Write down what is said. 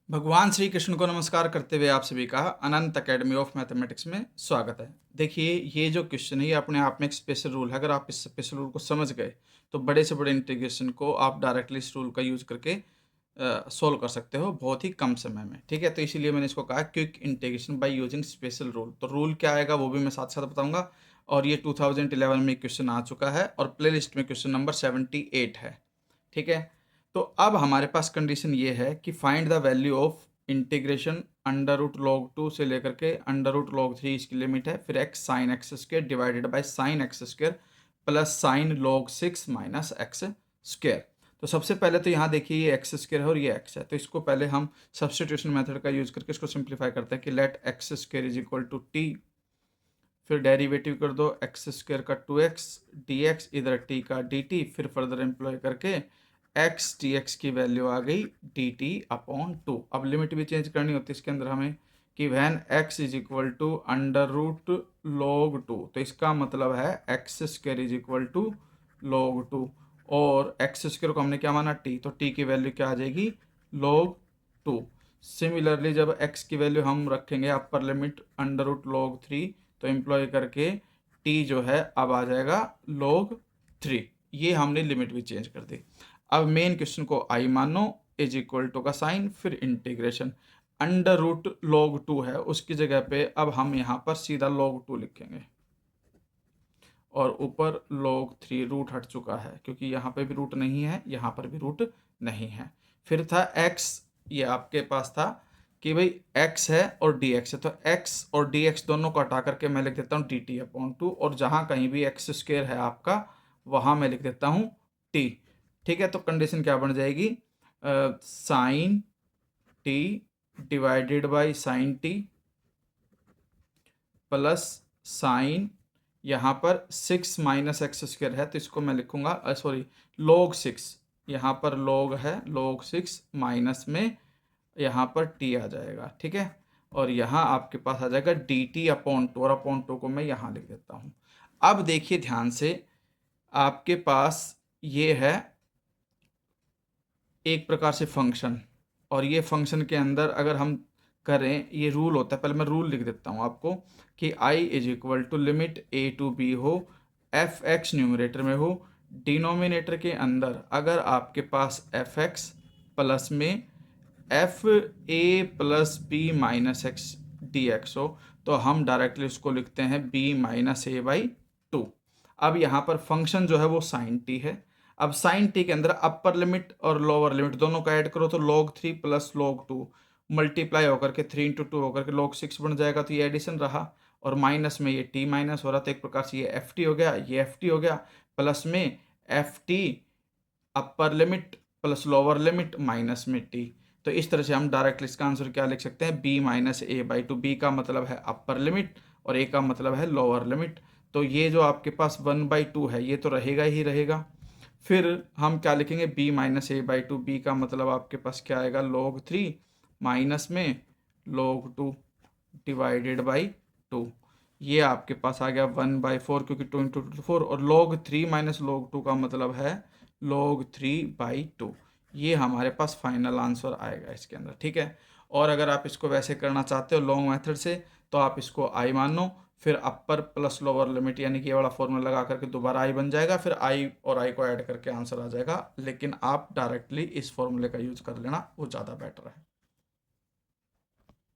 भगवान श्री कृष्ण को नमस्कार करते हुए आप सभी का अनंत अकेडमी ऑफ मैथमेटिक्स में स्वागत है। देखिए, ये जो क्वेश्चन है ये अपने आप में एक स्पेशल रूल है। अगर आप इस स्पेशल रूल को समझ गए तो बड़े से बड़े इंटीग्रेशन को आप डायरेक्टली इस रूल का यूज करके सोल्व कर सकते हो बहुत ही कम समय में। ठीक है, तो इसीलिए मैंने इसको कहा quick integration by using special rule. तो रूल क्या आएगा वो भी मैं साथ साथ बताऊंगा। और ये 2011 में क्वेश्चन आ चुका है और प्ले लिस्ट में क्वेश्चन नंबर 78 है। ठीक है, तो अब हमारे पास कंडीशन ये है कि find the value of integration under root log 2 से लेकर के अंडर रूट लॉग 3 इसकी लिमिट है, फिर x sine x square divided by sine x square plus sign log 6 minus x square. तो सबसे पहले तो यहाँ देखिए ये एक्स स्क्र है और ये एक्स है, तो इसको पहले हम सब्सटीट्यूशन मेथड का यूज करके इसको सिंप्लीफाई करते हैं कि let x square is equal to t, फिर डेरिवेटिव कर दो एक्स स्क्र का 2x dx, इधर t का dt, फिर फर्दर एम्प्लॉय करके x dx की वैल्यू आ गई dt अपॉन 2। अब लिमिट भी चेंज करनी होती है इसके अंदर हमें कि when x is equal to under root log 2, तो इसका मतलब है x square is equal to log 2 और एक्स स्क्र को हमने क्या माना t, तो t की वैल्यू क्या आ जाएगी log 2। सिमिलरली जब x की वैल्यू हम रखेंगे upper limit under root log 3, तो एम्प्लॉय करके t जो है अब आ जाएगा log 3। ये हमने लिमिट भी चेंज कर दी। अब मेन क्वेश्चन को i मानो इज इक्वल टू का साइन, फिर इंटीग्रेशन अंडर रूट log 2 है उसकी जगह पे अब हम यहाँ पर सीधा log 2 लिखेंगे और ऊपर log 3 रूट हट चुका है क्योंकि यहाँ पे भी रूट नहीं है, यहाँ पर भी रूट नहीं है। फिर था x, ये आपके पास था कि भाई x है और dx है, तो x और dx दोनों को हटा करके मैं लिख देता हूँ dt अपॉन 2, और जहाँ कहीं भी एक्स स्क्र है आपका वहाँ मैं लिख देता हूँ t। ठीक है, तो कंडीशन क्या बन जाएगी sine t divided by sine t plus sine, यहाँ पर 6 माइनस एक्स स्क्र है तो इसको मैं लिखूंगा सॉरी log 6, यहाँ पर log है log 6 माइनस में यहाँ पर t आ जाएगा। ठीक है, और यहाँ आपके पास आ जाएगा dt अपॉन 2, और अपॉन 2 को मैं यहाँ लिख देता हूँ। अब देखिए ध्यान से, आपके पास ये है एक प्रकार से फंक्शन, और ये फंक्शन के अंदर अगर हम करें, ये रूल होता है, पहले मैं रूल लिख देता हूँ आपको कि i is equal to limit a to b हो, एफ एक्स न्यूमरेटर में हो, डिनोमिनेटर के अंदर अगर आपके पास एफ एक्स प्लस में f a plus b minus x d x हो, तो हम डायरेक्टली उसको लिखते हैं b माइनस ए बाई 2। अब यहाँ पर फंक्शन जो है वो साइन टी है। अब साइन टी के अंदर अपर लिमिट और लोअर लिमिट दोनों का ऐड करो तो log 3 प्लस log 2 मल्टीप्लाई होकर के 3 इंटू 2 होकर के log 6 बन जाएगा, तो ये एडिशन रहा, और माइनस में ये t माइनस हो रहा, तो एक प्रकार से ये एफ टी हो गया, ये एफ टी हो गया, प्लस में F T upper limit plus lower limit minus में t। तो इस तरह से हम डायरेक्टली इसका आंसर क्या लिख सकते हैं b minus a by 2। B का मतलब है अपर लिमिट और a का मतलब है लोअर लिमिट, तो ये जो आपके पास 1/2 है ये तो रहेगा ही रहेगा। फिर हम क्या लिखेंगे b minus a by 2, b का मतलब आपके पास क्या आएगा log 3 माइनस में log 2 डिवाइडेड बाई 2। ये आपके पास आ गया 1/4 क्योंकि 2 इंटू 4, और log 3 माइनस log 2 का मतलब है log 3/2। ये हमारे पास फाइनल आंसर आएगा इसके अंदर। ठीक है, और अगर आप इसको वैसे करना चाहते हो लॉन्ग मेथड से, तो आप इसको i मानो, फिर अपर प्लस लोअर लिमिट यानी कि ये वाला फॉर्मूला लगा करके दोबारा i बन जाएगा, फिर i और i को ऐड करके आंसर आ जाएगा। लेकिन आप डायरेक्टली इस फॉर्मूले का यूज कर लेना, वो ज़्यादा बेटर है।